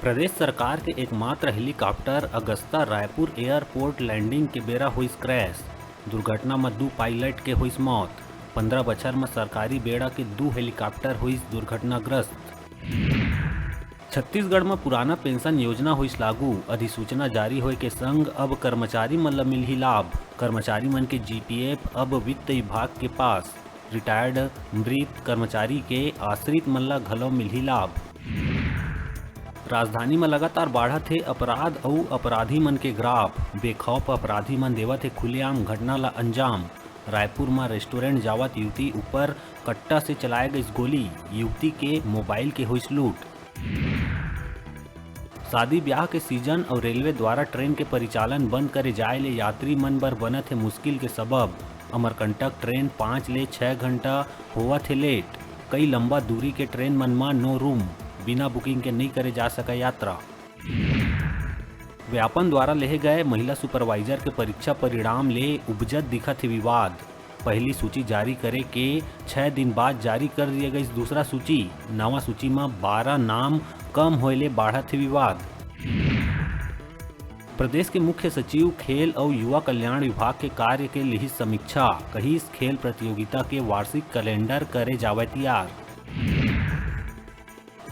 प्रदेश सरकार के एकमात्र helicopter Agusta Raipur airport landing के बेरा हुई क्रैश। दुर्घटना में 2 पायलट के हुई मौत। 15 बछर में सरकारी बेड़ा के 2 हेलीकॉप्टर हुई दुर्घटनाग्रस्त। छत्तीसगढ़ में पुराना पेंशन योजना हुई लागू। अधिसूचना जारी होए के संग अब कर्मचारी मन ला मिलही लाभ। कर्मचारी मन के जीपीएफ अब वित्त विभाग के पास। रिटायर्ड मृत कर्मचारी के आश्रित मन ला घलो मिलही लाभ। राजधानी में लगातार बढ़त है अपराध और अपराधी मन के ग्राफ। बेखौफ अपराधी मन देवत है खुलेआम घटना ला अंजाम। रायपुर में रेस्टोरेंट जावत युवती ऊपर कट्टा से चलाए गई गोली। युवती के मोबाइल के हुई लूट। शादी ब्याह के सीजन और रेलवे द्वारा ट्रेन के परिचालन बंद करे जाए ले यात्री मन बर बनत है मुश्किल के सबब। अमरकंटक ट्रेन 5 ले 6 घंटा होवत है लेट। कई लंबा दूरी के ट्रेन मन में नो रूम। बिना बुकिंग के नहीं करे जा सका यात्रा। व्यापन द्वारा लेहे गए महिला सुपरवाइजर के परीक्षा परिणाम ले उपजत दिखत है विवाद। पहली सूची जारी करे के 6 दिन बाद जारी कर दिए गई दूसरा सूची। नवा सूची में 12 नाम कम होले बढ़त है विवाद। प्रदेश के मुख्य सचिव खेल और युवा कल्याण विभाग के कार्य के लिही समीक्षा। कहीं खेल प्रतियोगिता के वार्षिक कैलेंडर करे जावे तैयार।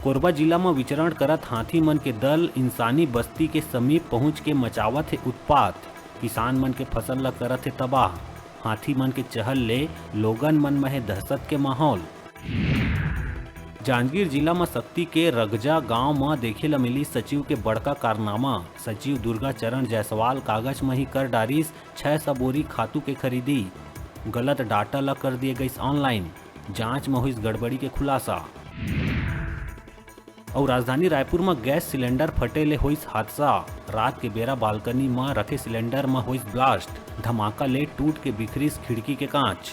कोरबा जिला में विचरण करत हाथी मन के दल इंसानी बस्ती के समीप पहुंच के मचावत है उत्पात। किसान मन के फसल ला करत है तबाह। हाथी मन के चहल ले लोगन मन में है दहशत के माहौल। जांजगीर जिला में शक्ति के रगजा गांव में देखे ला मिली सचिव के बड़का कारनामा। सचिव दुर्गा चरण जायसवाल कागज में ही कर डारिस 600 बोरी खातू के खरीदी। गलत डाटा ला कर दिए गई ऑनलाइन। जांच में हुई गड़बड़ी के खुलासा। और राजधानी रायपुर में गैस सिलेंडर फटे ले हुई हादसा। रात के बेरा बालकनी में रखे सिलेंडर में हुई ब्लास्ट। धमाका ले टूट के बिखरीस खिड़की के कांच।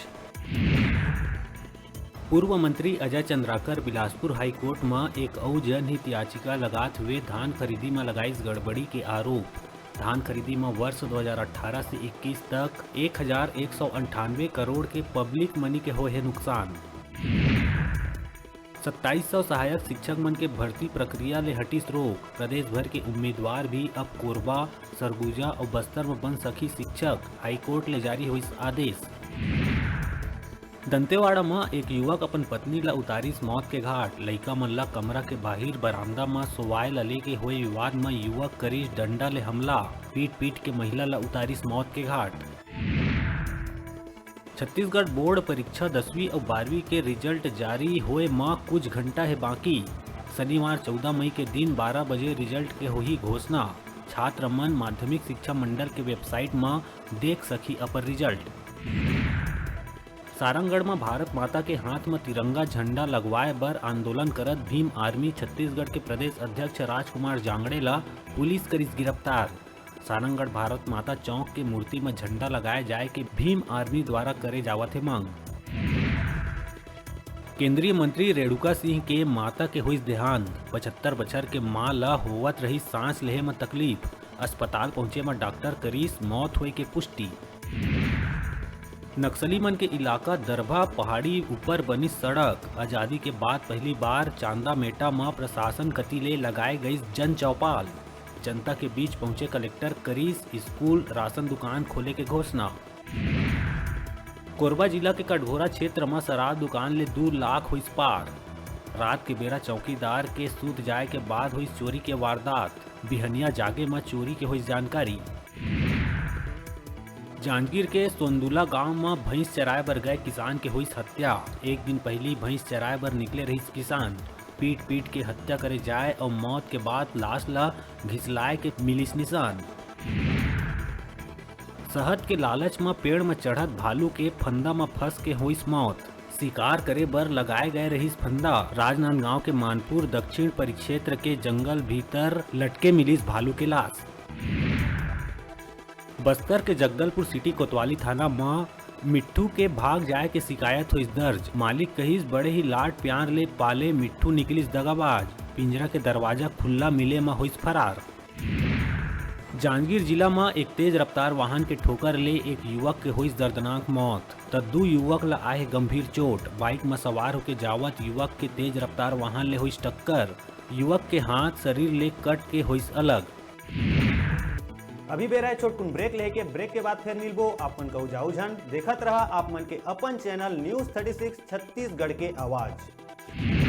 पूर्व मंत्री अजय चंद्राकर बिलासपुर हाई कोर्ट में एक और जनहित याचिका लगाते हुए धान खरीदी में लगाई गड़बड़ी के आरोप। धान खरीदी में वर्ष 2018 से 21 तक 1198 करोड़ के पब्लिक मनी के होए नुकसान। 2700 सहायक शिक्षक मन के भर्ती प्रक्रिया ले हटिस रोक। प्रदेश भर के उम्मीदवार भी अब कोरबा, सरगुजा और बस्तर में बन सकी शिक्षक। हाईकोर्ट ले जारी हुई आदेश। दंतेवाड़ा में एक युवक अपन पत्नी ला उतारिस मौत के घाट। लइका मन ला कमरा के बाहर बरामदा में सोवाए ला लेके हुए विवाद में युवक करीस डंडा ले हमला। पीट के महिला ला उतारिस मौत के घाट। छत्तीसगढ़ बोर्ड परीक्षा 10वीं और 12वीं के रिजल्ट जारी होए माह कुछ घंटा है बाकी। शनिवार 14 मई के दिन 12 बजे रिजल्ट के हुई घोषणा। छात्र मन माध्यमिक शिक्षा मंडल के वेबसाइट में देख सकी अपन रिजल्ट। सारंगगढ़ में भारत माता के हाथ में तिरंगा झंडा लगवाए बर आंदोलन करत भीम आर्मी छत्तीसगढ़ के प्रदेश अध्यक्ष राजकुमार जांगड़े ला पुलिस करिस गिरफ्तार। सारंगगढ़ भारत माता चौक के मूर्ति में झंडा लगाए जाए के भीम आर्मी द्वारा करे जावत है मांग। केंद्रीय मंत्री रेणुका सिंह के माता के हुई देहांत। 75 बछर के मां ला होवत रही सांस लेहे में तकलीफ। अस्पताल पहुंचे में डॉक्टर करीस मौत हुए के पुष्टि। नक्सली मन के इलाका दरभा पहाड़ी ऊपर बनी सड़क। आजादी के बाद पहली बार चांदा मेटा में प्रशासन कति ले लगाए गई जन चौपाल। जनता के बीच पहुंचे कलेक्टर करीस स्कूल राशन दुकान खोले के घोषणा। कोरबा जिला के कटघोरा क्षेत्र में शराब दुकान ले 2 लाख हुई पार। रात के बेरा चौकीदार के सूत जाए के बाद हुई चोरी के वारदात। बिहनिया जागे में चोरी के हुई जानकारी। जांजगीर के सोंदुला गांव में भैंस चराए बर गए किसान के हुई हत्या। एक दिन पहली भैंस चराए बर निकले रही किसान। पीट के हत्या करे जाए और मौत के बाद लाश ला घिसलाए के मिलिस निशान। शहद के लालच में पेड़ में चढ़त भालू के फंदा में फंस के हुई मौत। शिकार करे बर लगाए गए रही फंदा। राजनांदगांव के मानपुर दक्षिण परिक्षेत्र के जंगल भीतर लटके मिलिस भालू के लाश। बस्तर के जगदलपुर सिटी कोतवाली थाना में मिट्ठू के भाग जाए के शिकायत हुई दर्ज। मालिक कहिस बड़े ही लाड प्यार ले पाले मिट्ठू निकलिस दगाबाज। पिंजरा के दरवाजा खुला मिले में हुई फरार। जांजगीर जिला में एक तेज रफ्तार वाहन के ठोकर ले एक युवक के हुई दर्दनाक मौत। तो 2 युवक ला आए गंभीर चोट। बाइक में सवार होकर जावत युवक के तेज रफ्तार वाहन ले हुई टक्कर। युवक के हाथ शरीर ले कट के होइस अलग। अभी बेरा है छोटकुन ब्रेक लेके, ब्रेक के बाद फिर मिलबो आपन कहू जाऊ झन। देखत रहा आप मन के अपन चैनल न्यूज 36 छत्तीसगढ़ के आवाज।